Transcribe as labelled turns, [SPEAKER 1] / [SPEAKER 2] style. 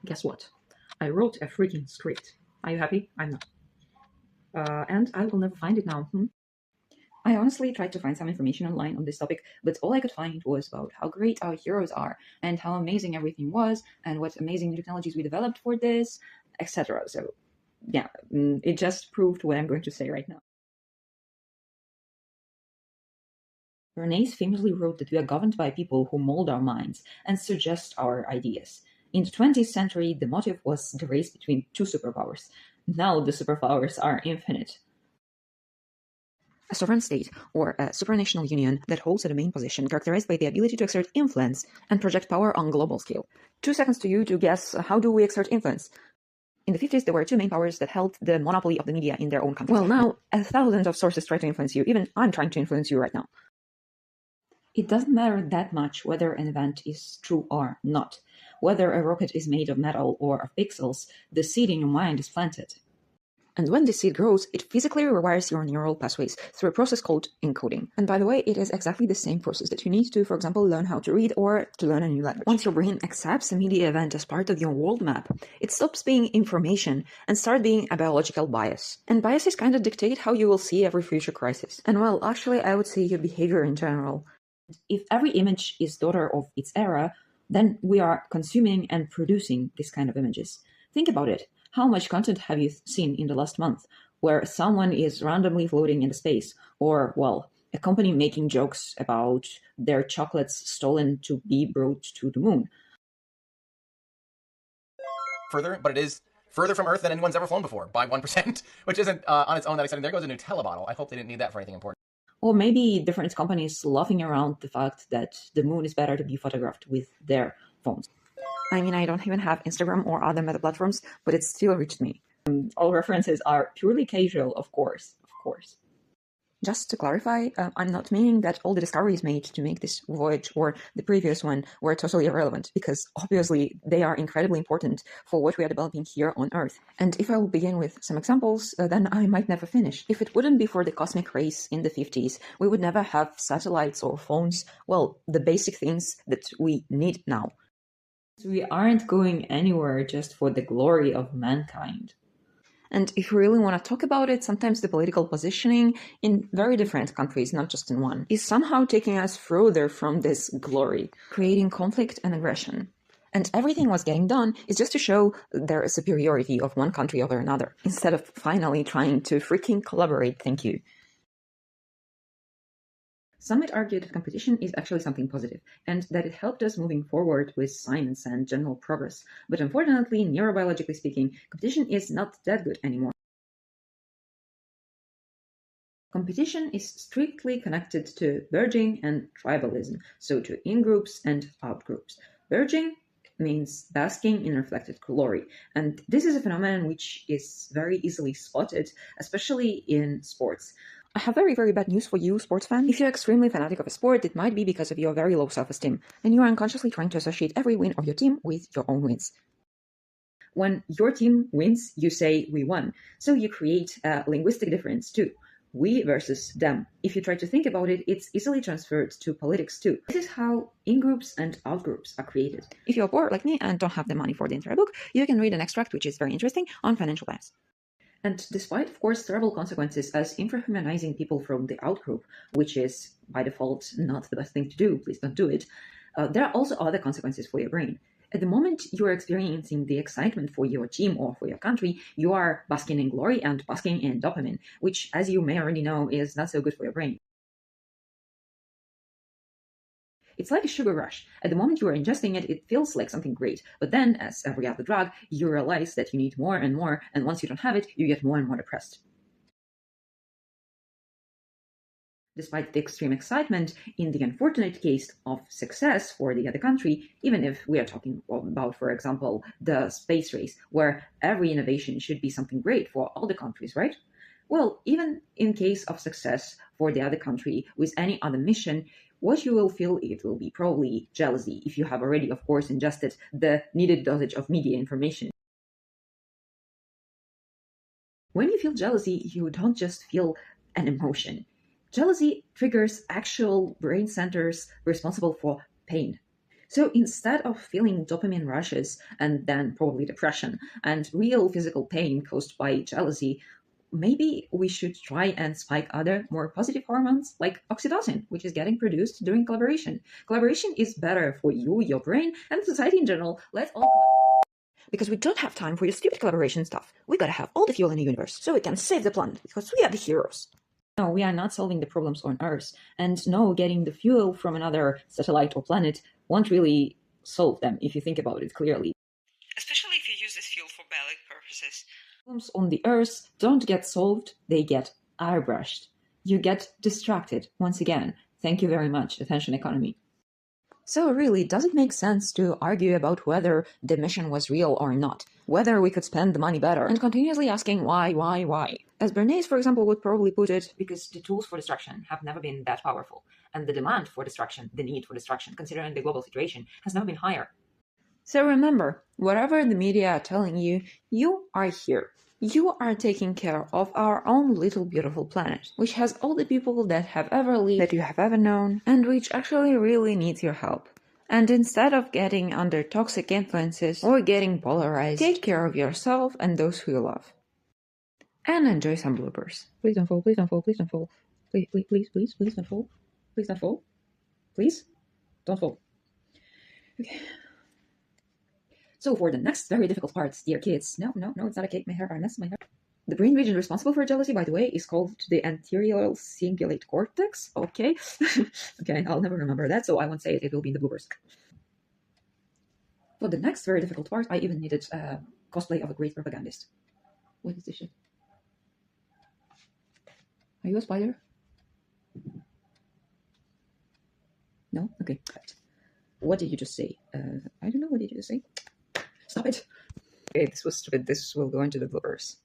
[SPEAKER 1] Guess what? I wrote a freaking script. Are you happy? I'm not. And I will never find it now. I honestly tried to find some information online on this topic, but all I could find was about how great our heroes are and how amazing everything was and what amazing new technologies we developed for this, etc. So, yeah, it just proved what I'm going to say right now. Bernays famously wrote that we are governed by people who mold our minds and suggest our ideas. In the 20th century, the motive was the race between two superpowers. Now the superpowers are infinite. A sovereign state, or a supranational union that holds a domain position characterized by the ability to exert influence and project power on global scale. 2 seconds to you to guess how do we exert influence? In the 50s, there were two main powers that held the monopoly of the media in their own country. Well, now, 1,000 of sources try to influence you. Even I'm trying to influence you right now. It doesn't matter that much whether an event is true or not. Whether a rocket is made of metal or of pixels, the seed in your mind is planted. And when this seed grows, it physically rewires your neural pathways through a process called encoding. And by the way, it is exactly the same process that you need to, for example, learn how to read or to learn a new language. Once your brain accepts a media event as part of your world map, it stops being information and starts being a biological bias. And biases kind of dictate how you will see every future crisis. And well, actually, I would say your behavior in general. If every image is daughter of its era, then we are consuming and producing this kind of images. Think about it. How much content have you seen in the last month where someone is randomly floating in space, or, well, a company making jokes about their chocolates stolen to be brought to the moon?
[SPEAKER 2] Further, but it is further from Earth than anyone's ever flown before by 1%, which isn't on its own that exciting. There goes a Nutella bottle. I hope they didn't need that for anything important.
[SPEAKER 1] Or maybe different companies laughing around the fact that the moon is better to be photographed with their phones. I mean, I don't even have Instagram or other meta platforms, but it still reached me. All references are purely casual, of course. Just to clarify, I'm not meaning that all the discoveries made to make this voyage or the previous one were totally irrelevant, because obviously they are incredibly important for what we are developing here on Earth. And if I will begin with some examples, then I might never finish. If it wouldn't be for the cosmic race in the 50s, we would never have satellites or phones, well, the basic things that we need now. We aren't going anywhere just for the glory of mankind. And if we really want to talk about it, sometimes the political positioning in very different countries, not just in one, is somehow taking us further from this glory, creating conflict and aggression. And everything what's getting done is just to show their superiority of one country over another, instead of finally trying to freaking collaborate. Thank you. Some might argue that competition is actually something positive, and that it helped us moving forward with science and general progress. But unfortunately, neurobiologically speaking, competition is not that good anymore. Competition is strictly connected to BIRGing and tribalism, so to in-groups and out-groups. BIRGing means basking in reflected glory, and this is a phenomenon which is very easily spotted, especially in sports. I have very, very bad news for you, sports fan. If you're extremely fanatic of a sport, it might be because of your very low self-esteem, and you are unconsciously trying to associate every win of your team with your own wins. When your team wins, you say, we won. So you create a linguistic difference too. We versus them. If you try to think about it, it's easily transferred to politics too. This is how in-groups and out-groups are created. If you're poor like me and don't have the money for the entire book, you can read an extract which is very interesting on financial plans. And despite, of course, terrible consequences as infrahumanizing people from the outgroup, which is, by default, not the best thing to do, please don't do it, there are also other consequences for your brain. At the moment you are experiencing the excitement for your team or for your country, you are basking in glory and basking in dopamine, which, as you may already know, is not so good for your brain. It's like a sugar rush. At the moment you are ingesting it, it feels like something great. But then, as every other drug, you realize that you need more and more, and once you don't have it, you get more and more depressed. Despite the extreme excitement, in the unfortunate case of success for the other country, even if we are talking about, for example, the space race, where every innovation should be something great for all the countries, right? Well, even in case of success for the other country with any other mission, what you will feel, it will be probably jealousy, if you have already, of course, ingested the needed dosage of media information. When you feel jealousy, you don't just feel an emotion. Jealousy triggers actual brain centers responsible for pain. So instead of feeling dopamine rushes and then probably depression and real physical pain caused by jealousy, maybe we should try and spike other more positive hormones like oxytocin, which is getting produced during collaboration. Collaboration is better for you, your brain, and society in general. Let's all because we don't have time for your stupid collaboration stuff. We gotta have all the fuel in the universe so we can save the planet because we are the heroes. No, we are not solving the problems on Earth, and no, getting the fuel from another satellite or planet won't really solve them if you think about it clearly.
[SPEAKER 3] Especially if you use this fuel for ballet purposes.
[SPEAKER 1] Problems on the Earth don't get solved, they get airbrushed. You get distracted once again. Thank you very much, attention economy. So really, does it make sense to argue about whether the mission was real or not? Whether we could spend the money better, and continuously asking why? As Bernays, for example, would probably put it, because the tools for destruction have never been that powerful, and the demand for destruction, the need for destruction, considering the global situation, has never been higher. So remember, whatever the media are telling you, you are here. You are taking care of our own little beautiful planet, which has all the people that have ever lived, that you have ever known, and which actually really needs your help. And instead of getting under toxic influences or getting polarized, take care of yourself and those who you love. And enjoy some bloopers. Please don't fall, please don't fall, please don't fall. Please don't fall. Please don't fall. Please don't fall. Okay. So for the next very difficult part, dear kids, no, it's not a cake, my hair, I messed my hair. The brain region responsible for jealousy, by the way, is called the Anterior Cingulate Cortex, okay? Okay, I'll never remember that, so I won't say it, it will be in the bloopers. For the next very difficult part, I even needed cosplay of a great propagandist. What is this shit? Are you a spider? No? Okay. What did you just say? I don't know, what did you just say? Stop it. Okay, this was stupid. This will go into the bloopers.